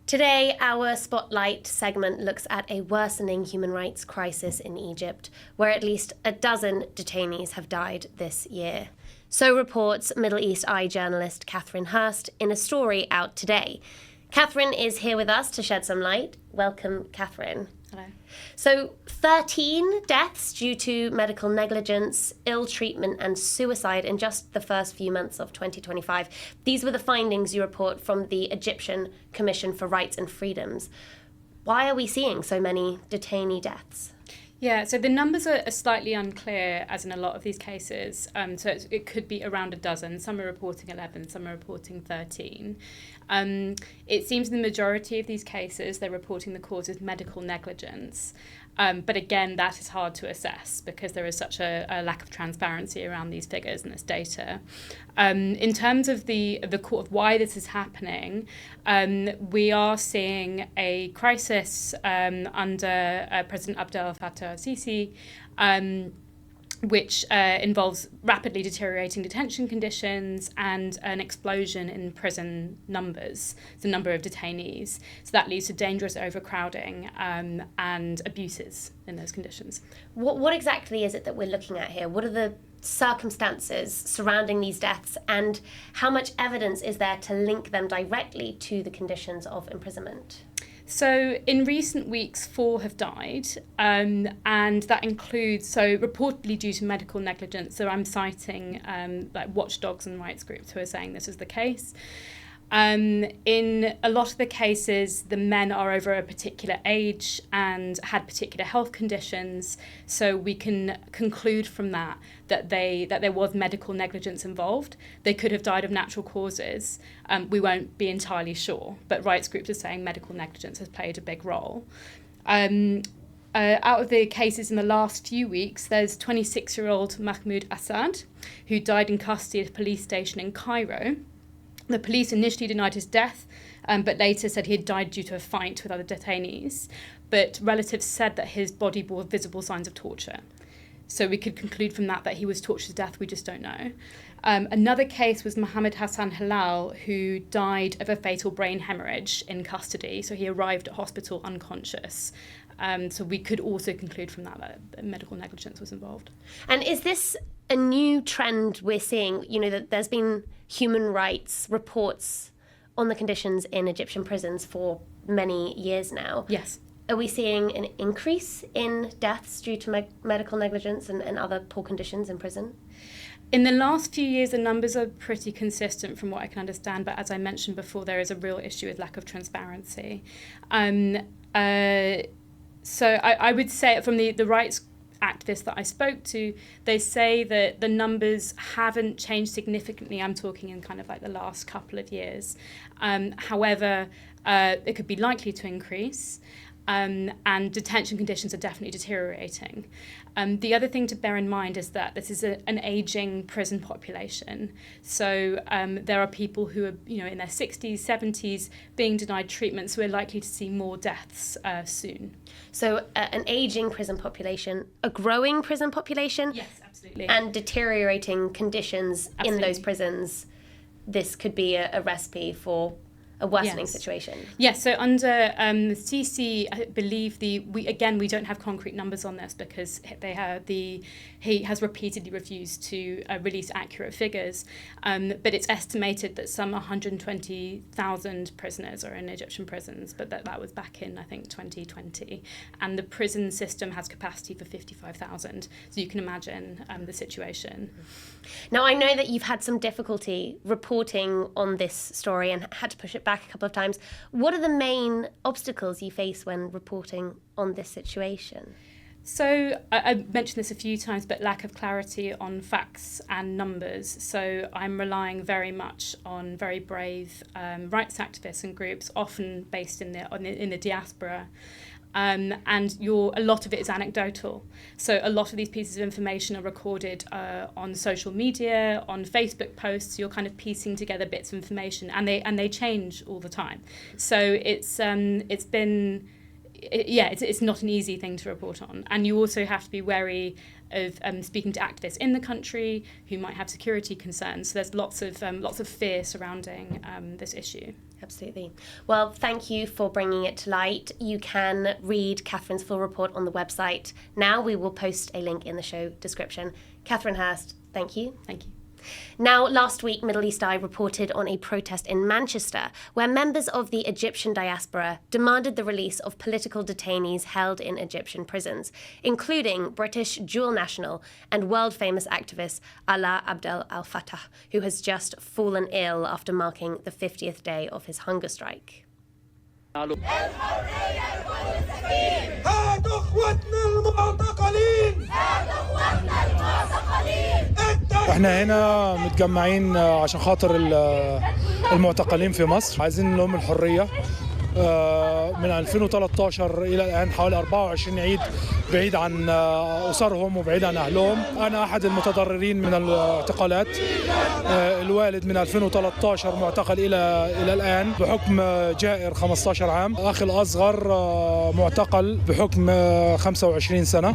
Today, our Spotlight segment looks at a worsening human rights crisis in Egypt, where at least a dozen detainees have died this year. So reports Middle East Eye journalist Catherine Hurst in a story out today. Catherine is here with us to shed some light. Welcome, Catherine. Hello. So 13 deaths due to medical negligence, ill treatment and suicide in just the first few months of 2025. These were the findings you report from the Egyptian Commission for Rights and Freedoms. Why are we seeing so many detainee deaths? Yeah, so the numbers are slightly unclear, as in a lot of these cases. So it could be around a dozen. Some are reporting 11, some are reporting 13. It seems in the majority of these cases, they're reporting the cause is medical negligence. But again, that is hard to assess because there is such a lack of transparency around these figures and this data. In terms of the core of why this is happening, we are seeing a crisis under President Abdel Fattah al-Sisi, which involves rapidly deteriorating detention conditions and an explosion in prison numbers, the number of detainees. So that leads to dangerous overcrowding and abuses in those conditions. What exactly is it that we're looking at here? What are the circumstances surrounding these deaths, and how much evidence is there to link them directly to the conditions of imprisonment? So in recent weeks, 4 have died, and that includes, reportedly due to medical negligence. So I'm citing like watchdogs and rights groups who are saying this is the case. In a lot of the cases, the men are over a particular age and had particular health conditions, so we can conclude from that there was medical negligence involved. They could have died of natural causes. We won't be entirely sure, but rights groups are saying medical negligence has played a big role. Out of the cases in the last few weeks, there's 26-year-old Mahmoud Assad, who died in custody at a police station in Cairo. The police initially denied his death, but later said he had died due to a fight with other detainees. But relatives said that his body bore visible signs of torture. So we could conclude from that he was tortured to death, we just don't know. Another case was Mohammed Hassan Halal, who died of a fatal brain hemorrhage in custody. So he arrived at hospital unconscious. So we could also conclude from that medical negligence was involved. And is this a new trend we're seeing? You know, that there's been human rights reports on the conditions in Egyptian prisons for many years now. Yes. Are we seeing an increase in deaths due to medical negligence and other poor conditions in prison? In the last few years, the numbers are pretty consistent from what I can understand, but as I mentioned before, there is a real issue with lack of transparency. So I would say from the rights activists that I spoke to, they say that the numbers haven't changed significantly. I'm talking in kind of like the last couple of years. However, it could be likely to increase. And detention conditions are definitely deteriorating. The other thing to bear in mind is that this is an ageing prison population. So there are people who are, in their 60s, 70s being denied treatment, so we're likely to see more deaths soon. So an ageing prison population, a growing prison population? Yes, absolutely. And deteriorating conditions in those prisons. This could be a recipe for a worsening situation. Yes, so under Sisi, I believe we don't have concrete numbers on this because he has repeatedly refused to release accurate figures, but it's estimated that some 120,000 prisoners are in Egyptian prisons, but that was back in, I think, 2020, and the prison system has capacity for 55,000, so you can imagine the situation. Now, I know that you've had some difficulty reporting on this story and had to push it back a couple of times. What are the main obstacles you face when reporting on this situation? So I mentioned this a few times, but lack of clarity on facts and numbers. So I'm relying very much on very brave rights activists and groups, often based in the diaspora. And a lot of it is anecdotal. So a lot of these pieces of information are recorded on social media, on Facebook posts. You're kind of piecing together bits of information, and they change all the time. So it's been it's not an easy thing to report on. And you also have to be wary of speaking to activists in the country who might have security concerns. So there's lots of fear surrounding this issue. Absolutely. Well, thank you for bringing it to light. You can read Catherine's full report on the website now. We will post a link in the show description. Catherine Hurst, thank you. Thank you. Now, last week, Middle East Eye reported on a protest in Manchester where members of the Egyptian diaspora demanded the release of political detainees held in Egyptian prisons, including British dual national and world-famous activist Alaa Abdel Fattah, who has just fallen ill after marking the 50th day of his hunger strike. احنا هنا متجمعين عشان خاطر المعتقلين في مصر، عايزين لهم الحرية. من 2013 إلى الآن حوالي 24 عيد بعيد عن أسرهم وبعيد عن أهلهم. أنا أحد المتضررين من الاعتقالات. الوالد من 2013 معتقل إلى الآن بحكم جائر 15 عام. أخي الأصغر معتقل بحكم 25 سنة.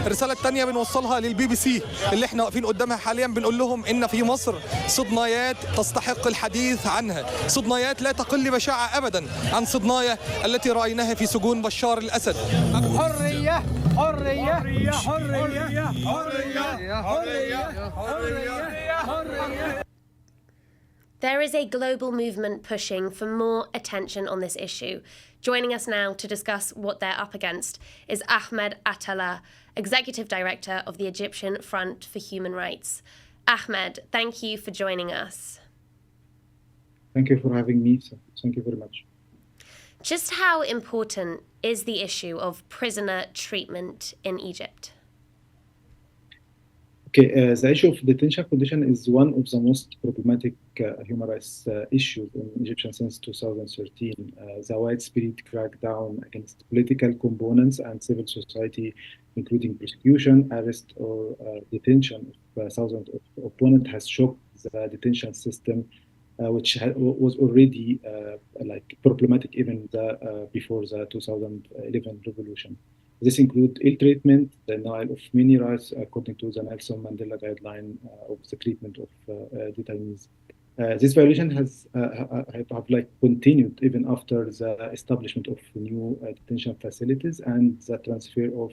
الرسالة الثانية بنوصلها للبي بي سي اللي احنا واقفين قدامها حاليا، بنقول لهم ان في مصر صدنايات تستحق الحديث عنها، صدنايات لا تقل بشاعة ابدا عن صدنايا التي رأيناها في سجون بشار الأسد. حرية حرية حرية حرية حرية حرية حرية. There is a global movement pushing for more attention on this issue. Joining us now to discuss what they're up against is Ahmed Attallah, Executive Director of the Egyptian Front for Human Rights. Ahmed, thank you for joining us. Thank you for having me. Thank you very much. Just how important is the issue of prisoner treatment in Egypt? Okay, the issue of detention condition is one of the most problematic human rights issues in Egyptian since 2013. The widespread crackdown against political components and civil society, including persecution, arrest, or detention of thousands of opponents, has shocked the detention system, which was already problematic even before the 2011 revolution. This includes ill treatment, denial of many rights according to the Nelson Mandela guideline of the treatment of detainees. This violation have continued even after the establishment of new detention facilities and the transfer of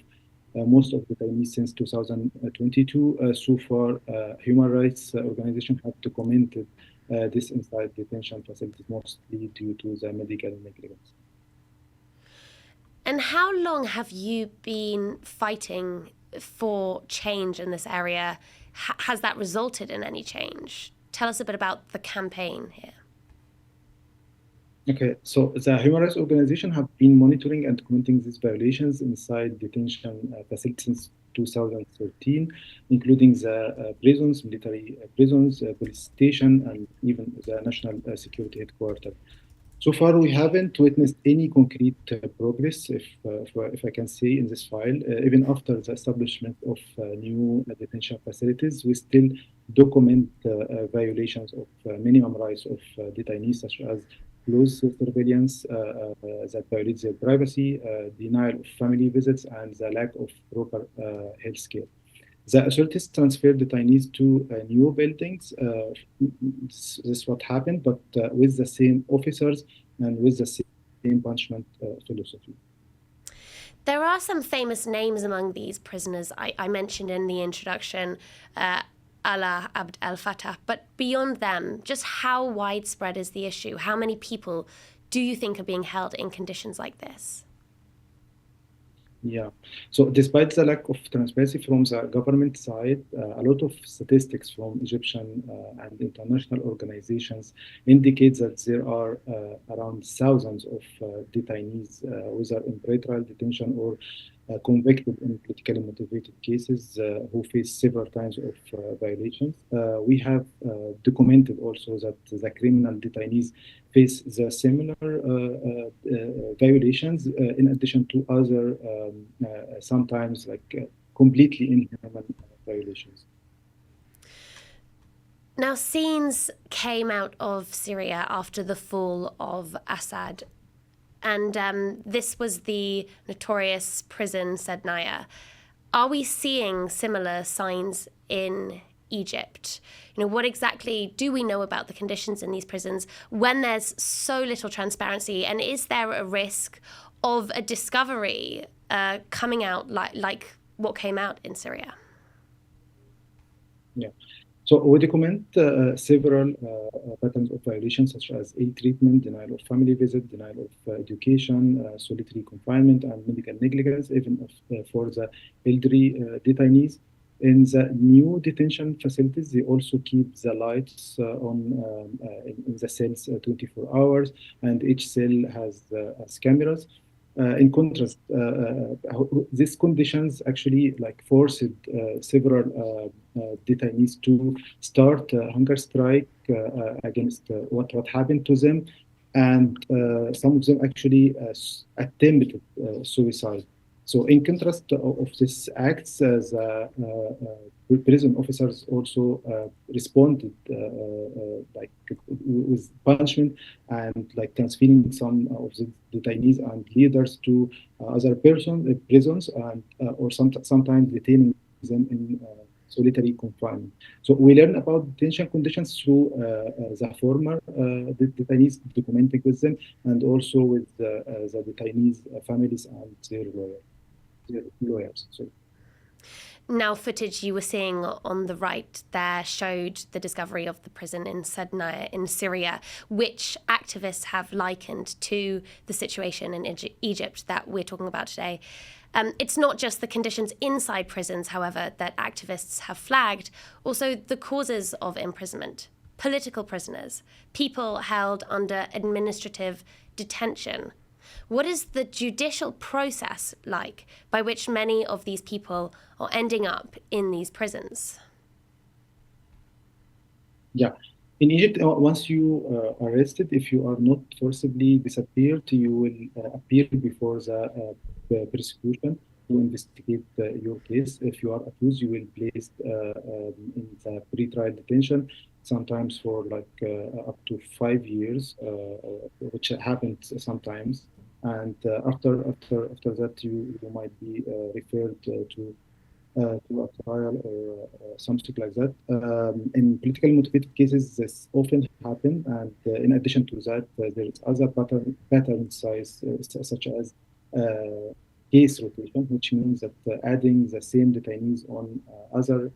most of the detainees since 2022. So far, human rights organizations have documented this inside detention facilities, mostly due to the medical negligence. And how long have you been fighting for change in this area? Has that resulted in any change? Tell us a bit about the campaign here. Okay, so the human rights organization have been monitoring and documenting these violations inside detention facilities since 2013, including the prisons, military prisons, police station, and even the National Security Headquarters. So far, we haven't witnessed any concrete progress, if I can say, in this file. Even after the establishment of new detention facilities, we still document violations of minimum rights of detainees, such as close surveillance that violates their privacy, denial of family visits, and the lack of proper health care. The authorities transferred detainees to new buildings. This is what happened, but with the same officers and with the same punishment philosophy. There are some famous names among these prisoners I mentioned in the introduction, Alaa Abdel Fattah, but beyond them, just how widespread is the issue? How many people do you think are being held in conditions like this? Yeah, so despite the lack of transparency from the government side, a lot of statistics from Egyptian and international organizations indicate that there are around thousands of detainees, whether in pretrial detention or convicted in politically motivated cases, who face several kinds of violations. We have documented also that the criminal detainees face the similar violations in addition to other sometimes completely inhuman violations. Now, scenes came out of Syria after the fall of Assad, and this was the notorious prison Sednaya. Are we seeing similar signs in Egypt? What exactly do we know about the conditions in these prisons when there's so little transparency? And is there a risk of a discovery coming out like what came out in Syria? Yeah. So we document several patterns of violations, such as ill treatment, denial of family visit, denial of education, solitary confinement, and medical negligence, even for the elderly detainees. In the new detention facilities, they also keep the lights on in the cells 24 hours, and each cell has cameras. In contrast, these conditions actually forced several detainees to start a hunger strike against what happened to them, and some of them actually attempted suicide. So, in contrast of these acts, the prison officers also responded with punishment and transferring some of the detainees and leaders to other prisons, and or sometimes detaining them in solitary confinement. So we learn about detention conditions through the former detainees, documenting with them, and also with the detainees' families and their lawyers. So. Now, footage you were seeing on the right there showed the discovery of the prison in Sednaya in Syria, which activists have likened to the situation in Egypt that we're talking about today. It's not just the conditions inside prisons, however, that activists have flagged, also the causes of imprisonment. Political prisoners, people held under administrative detention. What is the judicial process like by which many of these people are ending up in these prisons? Yeah. In Egypt, once you are arrested, if you are not forcibly disappeared, you will appear before the prosecution to investigate your case. If you are accused, you will be placed in the pre-trial detention, sometimes for up to 5 years, which happens sometimes. And after that, you might be referred to a trial or something like that. In political motivated cases, this often happen, and in addition to that, there is other patterns such as case rotation, which means that adding the same detainees on other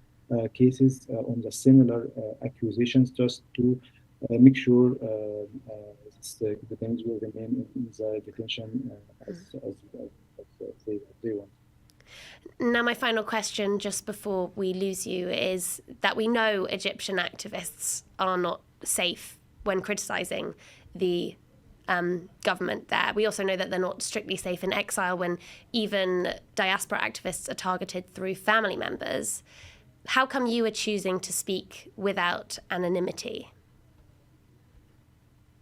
cases on the similar accusations, just to make sure the detainees will remain in the detention as they want. Now, my final question, just before we lose you, is that we know Egyptian activists are not safe when criticising the government there. We also know that they're not strictly safe in exile when even diaspora activists are targeted through family members. How come you are choosing to speak without anonymity?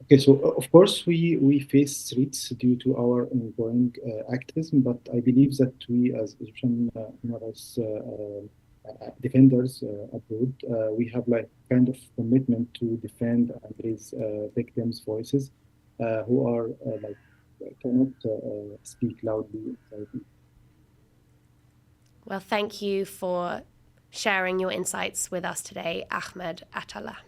Okay, so of course we face threats due to our ongoing activism, but I believe that we as Egyptian human rights defenders abroad, we have kind of commitment to defend and raise victims' voices who are cannot speak loudly. Well, thank you for sharing your insights with us today, Ahmed Attallah.